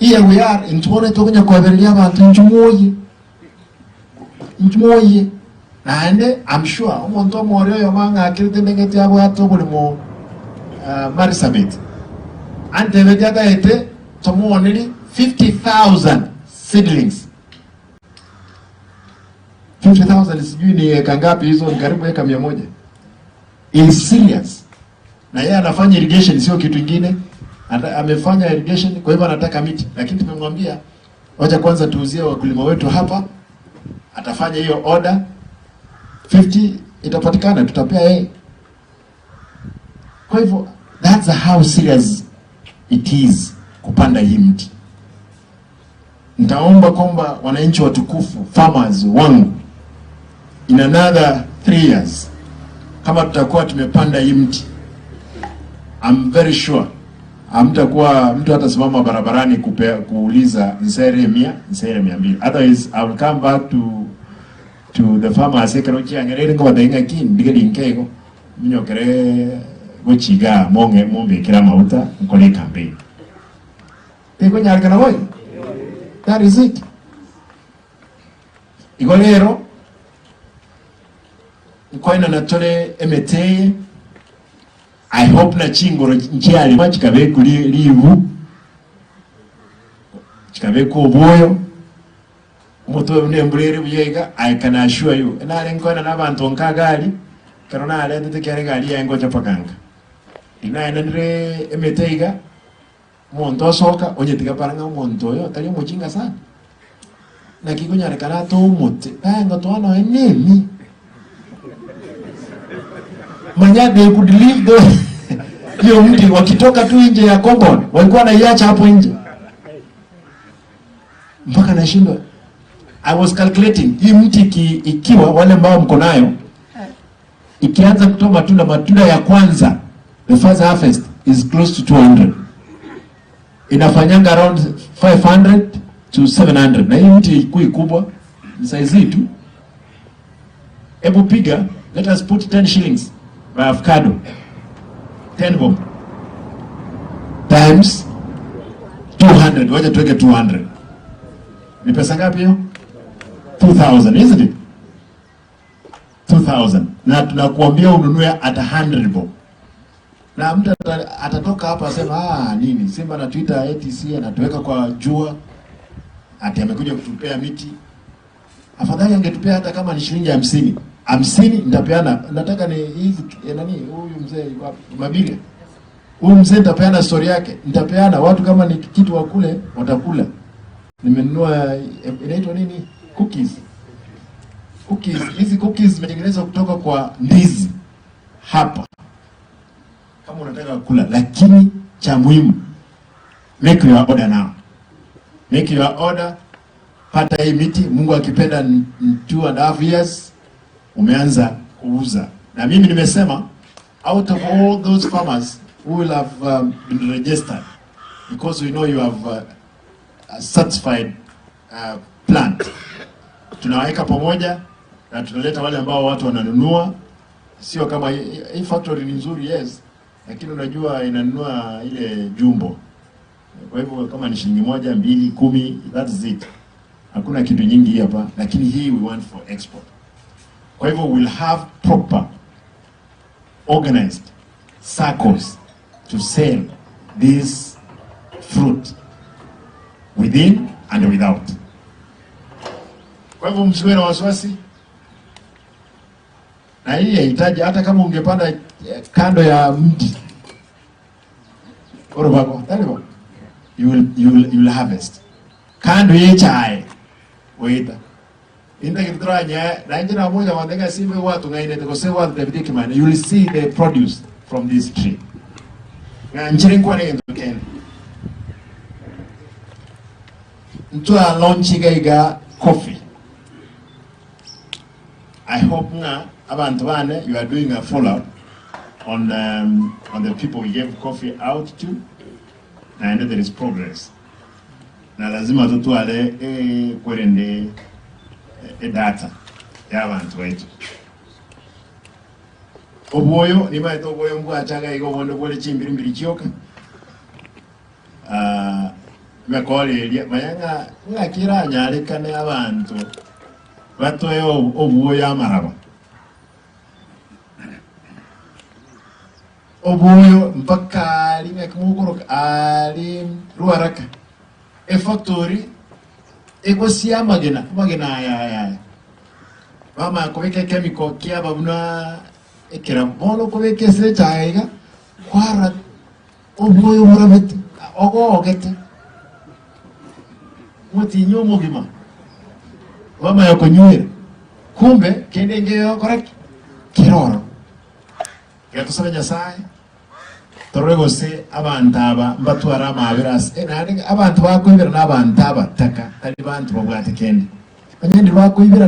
Here we are in Tone talking kwa vile abantu njumoye. And I'm sure umuntu more yo manga akirite ndengeti abo atobuli mo Marsabit. Ante vejata ete tomu only 50,000 seedlings. 50,000 sijui ni eka ngapi hizo, ni karibu eka 100. Is serious. Na yeye anafanya irrigation, sio kitu kingine. Amefanya irrigation, kwa hivyo anataka miti. Lakini tumemwambia wacha kwanza tuuzie wakulima wetu hapa. Atafanya hiyo order 50 itapatikana, tutapea yeye. Kwa hivyo that's how serious it is kupanda hii mti. Nitaomba kwamba wananchi watukufu, farmers wangu, in another 3 years kama tutakuwa tumepanda hii mti, I'm very sure hamtakuwa mtu atasimama barabarani kuuliza nsere 100, nsere 200. Otherwise I will come back to the farmers ekerochi angerere ngo badenga kin digedinkego minyokere gochiga mombe kila mauta nkole campaign. Teko nyarikana boy. That is it. Igolero nkoina natole emete. I hope na chingoro nchiali machikabe kuli livu. Chikabe ko boyo. Moto nembulere buyega, I can assure you. Nale nkoina nabantu nkagali karona ale ntekere gali yango chapakanga. Ina nendre emeteiga monto soka onye tigaparanga monto yo tali mujinga sana. Na kikunyare kana to mutte. Ngo to ano enemi. Manya they could leave the hiyo mti wakitoka tu nje ya compound walikuwa naiacha hapo nje. Mpaka nashindwa. I was calculating hii mti ikiwa wale ambao mko nayo ikianza kutoa matunda ya kwanza, the first harvest is close to 200. Inafanyanga around 500 to 700. Na hii mti kubwa size tu. Hebu piga, let us put 10 shillings by avocado. 10 bomb times 200. Wacha tuweke 200. Ni pesa ngapi hiyo? 2,000, isn't it? 2,000. Na tunakuambia ununue at 100 bob. Na mtu atatoka hapa asema nini? Simba na Twitter ATC anatuweka kwa jua. Ati amekuja kutupea miti. Afadhali angetupea hata kama ni shilingi 50. 50 nitapeana. Nataka ni hizi nani huyu mzee wapi? Mabiga. Huyu mzee nitapeana story yake. Nitapeana watu kama ni kitu wakule watakula. Nimenunua inaitwa nini? Cookies. Hizi cookies zimetengenezwa kutoka kwa ndizi hapa. Kama unataka kula, lakini cha muhimu make your order now. Make your order. Pata hii miti, Mungu akipenda 2.5 years umeanza kuuza. Na mimi nimesema out of all those farmers who will have been registered, because we know you have a certified plant, tunaweka pamoja na tunaleta wale ambao watu wananunua. Sio kama hii factory ni nzuri, yes, lakini unajua inanunua ile jumbo. Kwa hivyo kama ni shilingi 1, 2, 10, that's it. Hakuna kitu nyingi hapa, lakini hii we want for export. Kwa hivyo we'll have proper organized circles to sell this fruit within and without. Kwa hivyo msiwe na wasiwasi. Na hii inahitaji hata kama ungepanda kando ya mti orobako, talibo, you will harvest. Kando ye chai oita. Inda kitranya na njina moja wandega sibe watu ngaine to say what the bidikimani, you will see the produce from this tree. Na njire kwa ne ken. Ntua launch iga coffee. I hope nga abantu bane you are doing a follow-up on the people we gave coffee out to. Na I know there is progress. Na lazima tutuale kwerende data ya abantu wetu. Oboyo ni maito oboyo mbwa chaga igo bondo bole chimbiri mbiri chioka. mekoreria mayanga ngakira nyarekane abantu batoyo obuyo amaraba obuyo mpaka ali ngakimugoroka ali ruaraka factory ekosia magena ya mama kobeke chemical kia babuna ekera bolo kobeke se chaiga kwara obuyo murabete ogogete mutinyo mugima mama yako nywira kumbe kende ngeo correct kiroro yatusaba nyasaye torego se abantaba mbatwara mabiras nani abantu bakwibira n'abantaba taka tali bantu babwate kende abanyandi bakwibira